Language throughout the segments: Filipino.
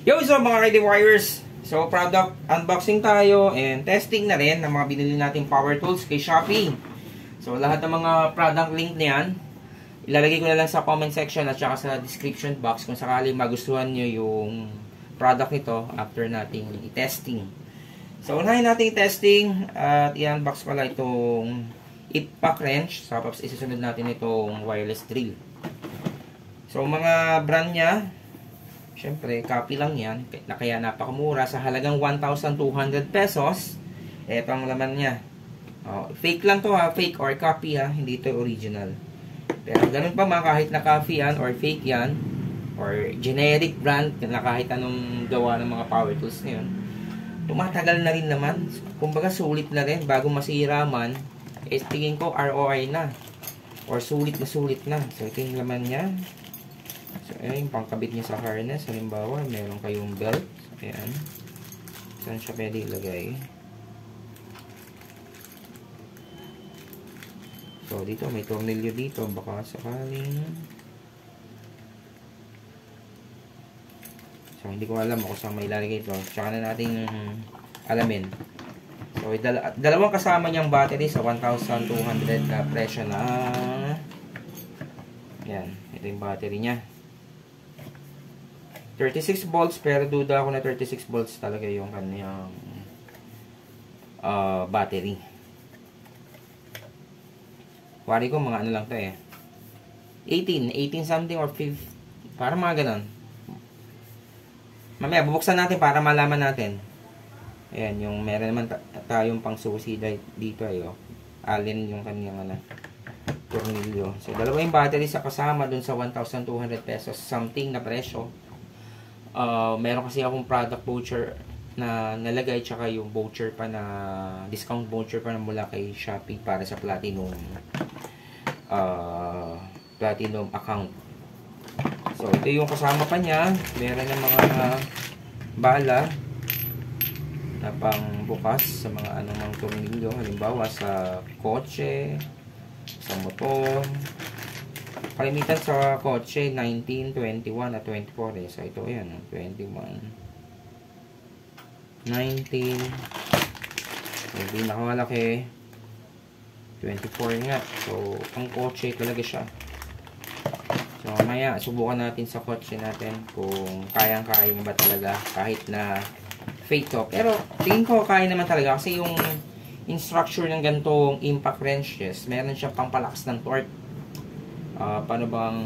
Yo, so mga Ready Warriors, so product unboxing tayo and testing na rin ng mga binili nating power tools kay Shopee. So lahat ng mga product link na yan, ilalagay ko na lang sa comment section at saka sa description box kung sakali magustuhan nyo yung product nito after nating i-testing. So unahin natin i-testing at i-unbox pala itong impact wrench, tapos isusunod natin itong wireless drill. So mga brand niya, syempre, copy lang yan. Kaya napakamura sa halagang 1,200 pesos. Ito ang laman niya. Fake lang to ha. Fake or copy ha. Hindi ito original. Pero ganun pa man, kahit na copy yan or fake yan or generic brand na kahit anong gawa ng mga power tools na yun, tumatagal na rin naman. Kumbaga sulit na rin. Bago masira man, tingin ko ROI na. Or sulit na. So ito yung laman niya. So, ayan yung pangkabit niya sa harness. Halimbawa, meron kayong belt. Ayan. Saan siya pwede ilagay? So, dito, may tornilyo dito. Baka sakaling... So, hindi ko alam kung saan may ilalagay ito. Tsaka na natin alamin. So, dalawang kasama niyang battery sa 1,200 na presyo na... Ayan. Ito yung battery niya. 36 volts, pero duda ako na 36 volts talaga yung kanyang battery. Wari ko mga ano lang to eh. 18 something or 5, para mga ganon. Mamaya, bubuksan natin para malaman natin. Ayan, yung meron naman tayong pang susi dito ay alin yung kanyang tornilyo. So, dalawa yung battery sa kasama dun sa 1,200 pesos something na presyo. Meron kasi akong product voucher na nalagay, tsaka yung voucher pa na discount voucher pa na mula kay Shopee para sa platinum account. So ito yung kasama pa niya. Meron ng mga bala na pang bukas sa mga anumang tornilyo, halimbawa sa kotse, sa motor. Kalimitan sa kotse, 19, 21, at 24 eh. So, ito yan, 21, 19, yung pinakamalaki, 24 nga. So, ang kotse talaga siya. So, mamaya, subukan natin sa kotse natin kung kayang-kaya ba talaga kahit na fake to. Pero, tingin ko kaya naman talaga kasi yung structure ng ganitong impact wrenches, meron siyang pangpalakas ng torque. Paano bang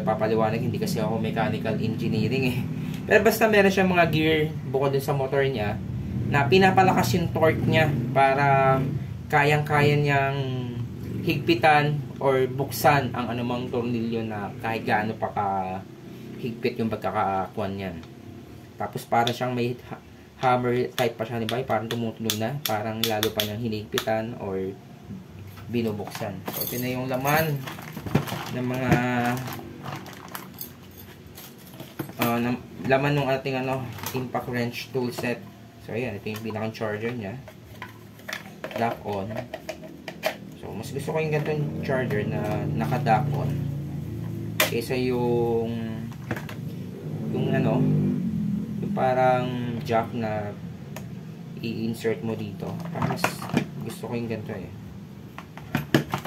papaliwanag? Hindi kasi ako mechanical engineering eh. Pero basta meron siyang mga gear bukod dun sa motor niya na pinapalakas yung torque niya para kayang-kaya niyang higpitan or buksan ang anumang tornilyo na kahit gaano pa higpit yung pagkakakuan niyan. Tapos para siyang may hammer type pa siya, di ba? Parang tumutunog na, parang lalo pa niyang hinigpitan or binubuksan. So, ito na yung laman ng mga laman ng ating impact wrench tool set. So, ayan. Ito yung pinakang charger niya. Dock on. So, mas gusto ko yung ganitong charger na naka-dock on kaysa yung parang jack na i-insert mo dito. Mas gusto ko yung ganito eh.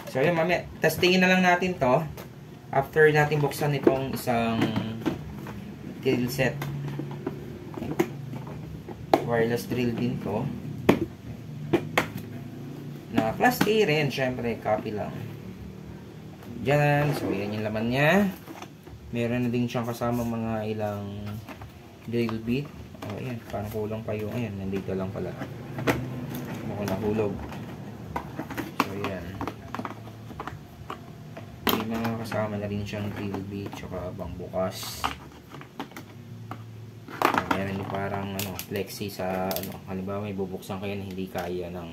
So, yun, mamaya, testingin na lang natin to after natin buksan itong isang drill set. Wireless drill din to. Na class A rin, syempre, copy lang. Diyan, so, yan yung laman niya. Meron na din siyang kasama mga ilang drill bit. O, ayan, parang kulang pa yung, ayan, nandito lang pala. Mukhang nahulog. Kasama na rin siyang drill bit tsaka bangbukas. Meron yung parang flexi sa halimbawa may bubuksan kayo na hindi kaya ng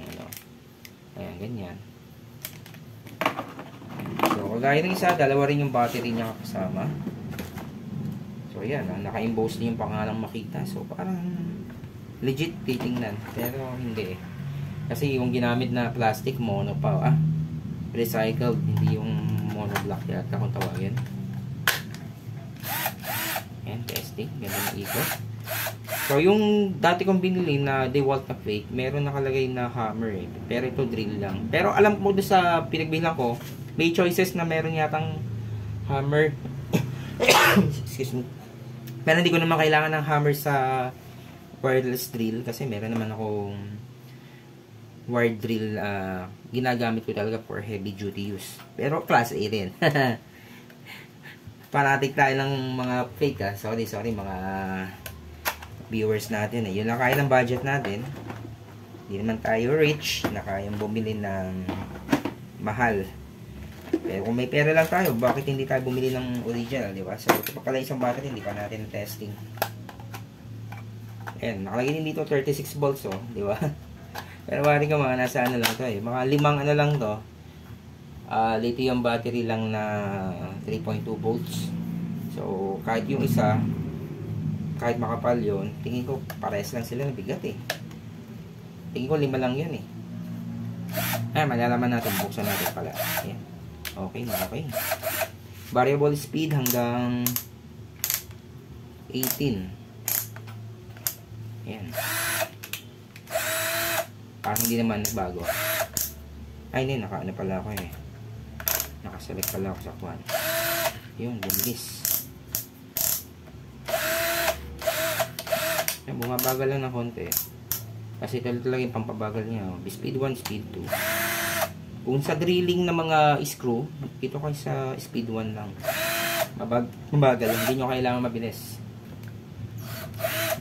ayan, ganyan. So kagaya ng isa, dalawa rin yung battery niya kasama. So ayan, naka-emboss din yung pangalang makita. So parang legit titingnan, pero hindi eh. Kasi yung ginamit na plastic mono pa, recycled, hindi yung monoblock yata kung tawagin. Ayan, ikot. So, yung dati kong binili na DeWalt na plate, meron nakalagay na hammer eh. Pero ito drill lang. Pero alam ko doon sa pinagbilang ko, may choices na meron yatang hammer. Excuse me. Pero hindi ko naman kailangan ng hammer sa wireless drill kasi meron naman akong wire drill. Ginagamit ko talaga for heavy duty use. Pero class A rin. Panatik tayo ng mga fake Sorry mga viewers natin. Yun lang kaya ng budget natin. Hindi naman tayo rich na kayang bumili ng mahal. Pero kung may pera lang tayo, bakit hindi tayo bumili ng original, di ba? So, ito pa pala isang battery, hindi pa natin testing. Ayan, nakalagay din dito 36 volts, oh, di ba? Pero wari ka mga nasa ano lang to eh. Mga 5 ano lang to. Lithium battery lang na 3.2 volts. So, kahit yung isa, kahit makapal yun, tingin ko pares lang sila na bigat eh. Tingin ko 5 lang yun eh. Malalaman natin, buksan natin pala. Ayan. Okay. Variable speed hanggang 18. Ayan. Parang hindi naman nagbago. Hindi, naka-ano pala ako eh. Nakaselect pala ako sa kwan. Yun, bumilis. Bumabagal lang ng konti. Kasi ito talaga yung pampabagal niya. Speed 1, speed 2. Kung sa drilling na mga screw, ito kayo sa speed 1 lang. Mabagal. Hindi nyo kailangan mabilis.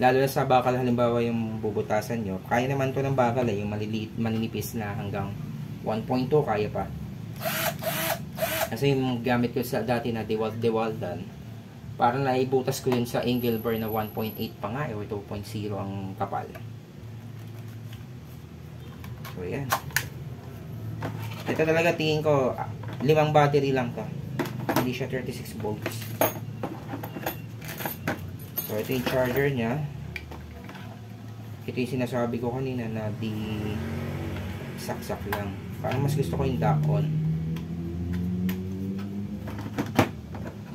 Lalo na sa bakal, halimbawa yung bubutasan nyo. Kaya naman to ng bakal yung maliliit, maninipis na hanggang 1.2 kaya pa. Kasi yung gamit ko sa dati na DeWaldan, parang naibutas ko yun sa angle bar na 1.8 pa nga or 2.0 ang kapal. So yan. Ito talaga tingin ko 5 battery lang to. Hindi siya 36 volts. So ito yung charger nya. Ito yung sinasabi ko kanina na di saksak lang. Parang mas gusto ko yung dock-on.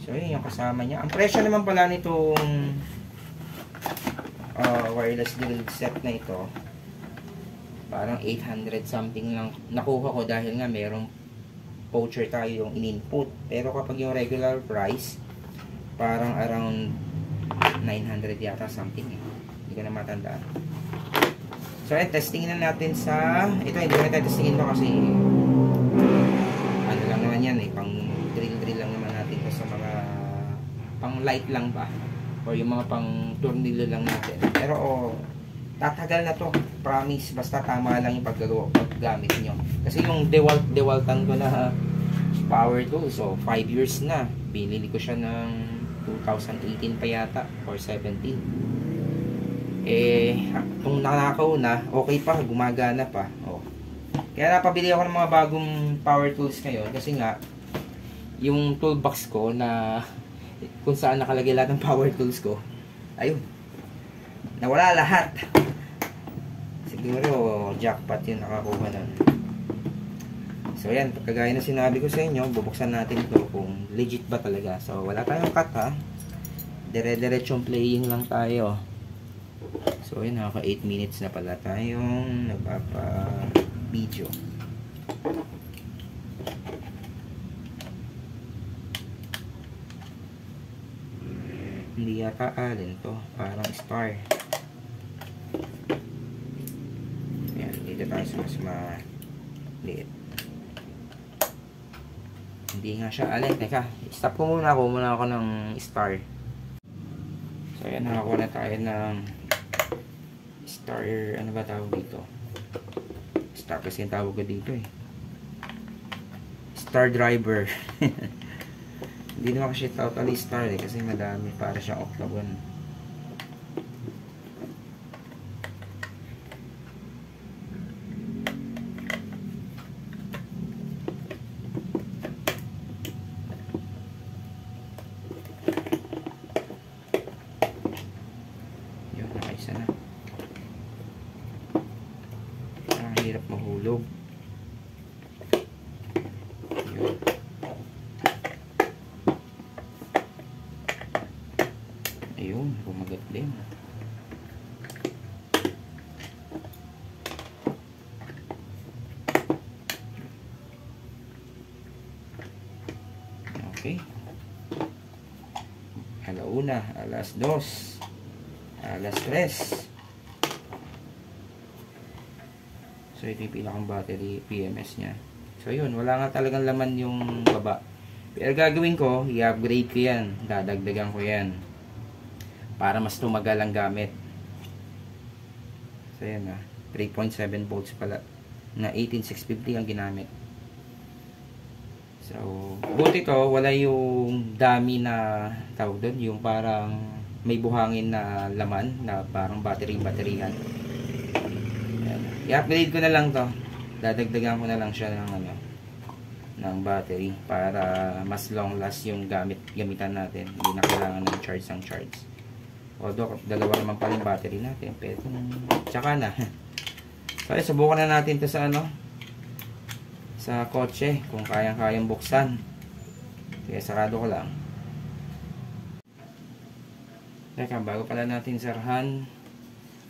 So yun yung kasama nya. Ang presyo naman pala nitong wireless drill set na ito, parang 800 something lang nakuha ko dahil nga merong voucher tayo yung in-input. Pero kapag yung regular price, parang around 900 yata something eh. Hindi ko na matandaan. So testingin na natin sa ito. Hindi ko na testingin to kasi ano lang naman yan eh, pang drill lang naman natin to sa mga pang light lang ba or yung mga pang tornilyo lang natin. Pero tatagal na to, promise. Basta tama lang yung paggamit nyo. Kasi yung DeWaltan ko na power tool, so 5 years na. Binili ko siya ng 2018 pa yata or 17. Kung nanakaw na, okay pa, gumagana pa. Kaya napabili ako ng mga bagong power tools ngayon kasi nga yung toolbox ko na kung saan nakalagay lahat ng power tools ko, ayun, nawala lahat. Siguro jackpot yung nakakuha nun. So yan, kagaya na sinabi ko sa inyo, bubuksan natin ito kung legit ba talaga. So wala tayong cut ha, dire-diretsong playing lang tayo. So yun, naka 8 minutes na pala tayong nagpapa-video. Hindi yata alin to, parang star. Yan, dito tayo sa mas maliit. Hindi nga siya alin. Teka, stop ko muna ako ng star. So yan, nakakuha na tayo ng star, ano ba tawag dito? Star kasi yung tawag ko dito eh. Star driver. Hindi naman kasi totally star eh, kasi madami, para siyang octagon. Yun, nakaisa na. Ang hirap mahulog. Ayun, kumagat din. Okay. Alauna, alas 2, alas 3. So, ito yung pinakang battery PMS nya. So, yun. Wala nga talagang laman yung baba. Pero gagawin ko, i-upgrade ko yan. Dadagdagan ko yan. Para mas tumagal ang gamit. So, yan na. 3.7 volts pala. Na 18650 ang ginamit. So, buti to, wala yung dami na tawag doon. Yung parang may buhangin na laman. Na parang battery-batterihan. I-upgrade ko na lang to. Dadagdagan ko na lang siya ng battery para mas long last yung gamitan natin. Hindi na kailangan ng charge. Although dalawa naman pa yung battery natin, pero tsaka na. So, subukan na natin to sa sa kotse kung kayang buksan. Kaya sarado ko lang. Teka, bago pala natin sarhan,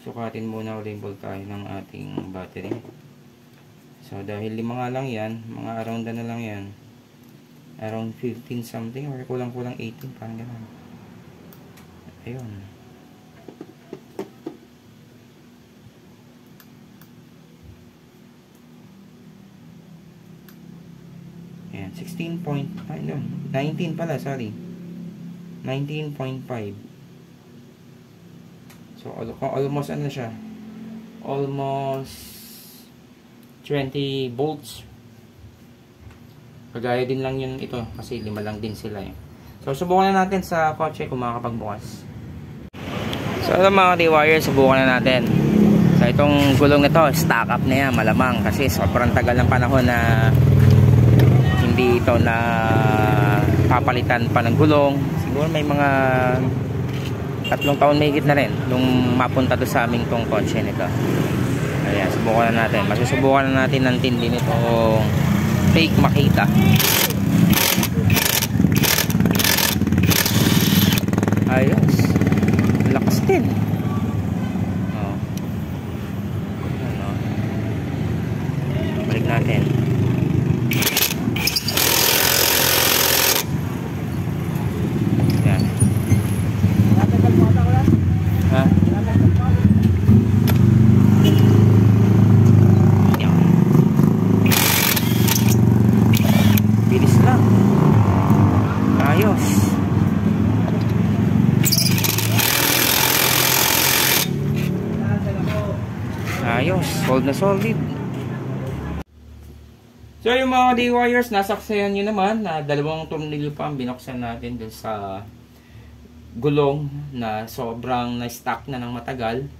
sukatin muna ulit yung voltahe ng ating battery. So, dahil 5 nga lang yan, mga around na lang yan. Around 15 something, or kulang-kulang 18, parang gano'n. Ayun. Ayan, 19 pala, sorry. 19.5. So, almost ano siya? Almost 20 volts. Kagaya din lang yun ito. Kasi 5 lang din sila eh. So, subukan na natin sa kotse kung makakapagbukas. So, ito mga D-wire, subukan na natin. So, itong gulong nito, stock up na yan, malamang. Kasi sobrang tagal ng panahon na hindi ito na papalitan pa ng gulong. Siguro may mga 3 taon may higit na rin nung mapunta doon sa aming tong kotse nito. Ayan, subukan na natin. Masusubukan na natin ng tindi nitong fake Makita. Ayos. Lakas din. Oh. Ano. Balik natin. Ha? Bilis lang. Ayos. Ayos. Solid na solid. So yung mga D-wires, nasaksayan nyo naman na 2 tornilyo pa ang binuksan natin dun sa gulong na sobrang na-stack na ng matagal.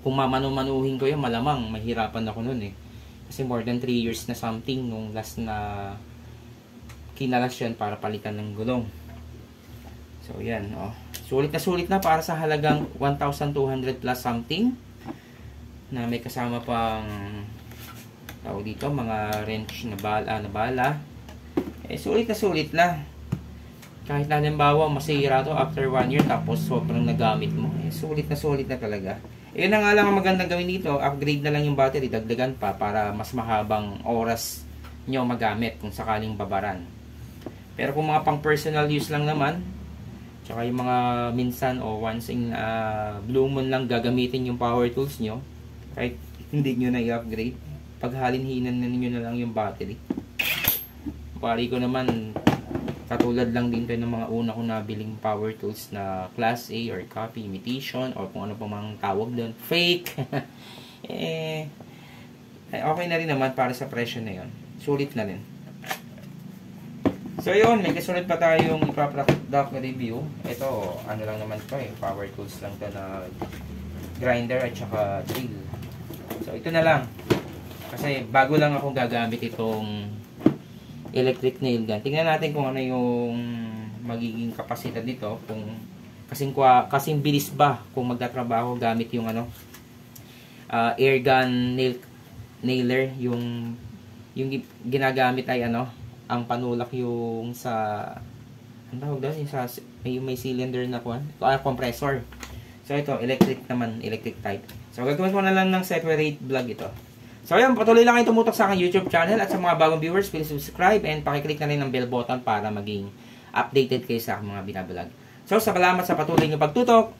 Kung mamanu-manuhin ko yun, malamang mahirapan ako nun eh. Kasi more than 3 years na something nung last na kinalas yan para palitan ng gulong. So yan, oh. Sulit na para sa halagang 1,200 plus something. Na may kasama pang tawag dito, mga wrench na bala. Eh, sulit na. Kahit na halimbawa masira to after 1 year tapos sobrang nagamit mo, eh, sulit na talaga. Yun na nga lang ang magandang gawin dito, upgrade na lang yung battery, dagdagan pa para mas mahabang oras nyo magamit kung sakaling babaran. Pero kung mga pang personal use lang naman, tsaka yung mga minsan o once in blue moon lang gagamitin yung power tools nyo, kahit hindi nyo na i-upgrade, paghalinhinan na ninyo na lang yung battery. Pari ko naman, katulad lang din tayo ng mga una kong nabiling power tools na class A or copy, imitation, or kung ano pa mang tawag doon, fake. Okay na rin naman para sa presyo na yun. Sulit na rin. So yun, may kasunod pa tayong ipaproduct review. Ito, ano lang naman to eh, power tools lang to na grinder at saka drill. So ito na lang. Kasi bago lang akong gagamit itong electric nail gun. Tingnan natin kung ano yung magiging kapasidad nito, kung kasing bilis ba kung magtatrabaho gamit yung air gun nailer, yung ginagamit ay ang panulak yung sa ang tawag doon, yung may cylinder na compressor. So, ito, electric naman, electric type. So, gagawin ko na lang ng separate vlog ito. So, ayan, patuloy lang kayo tumutok sa aking YouTube channel at sa mga bagong viewers, please subscribe and pakiclick na rin ng bell button para maging updated kayo sa aking mga binablog. So, salamat sa patuloy niyong pagtutok.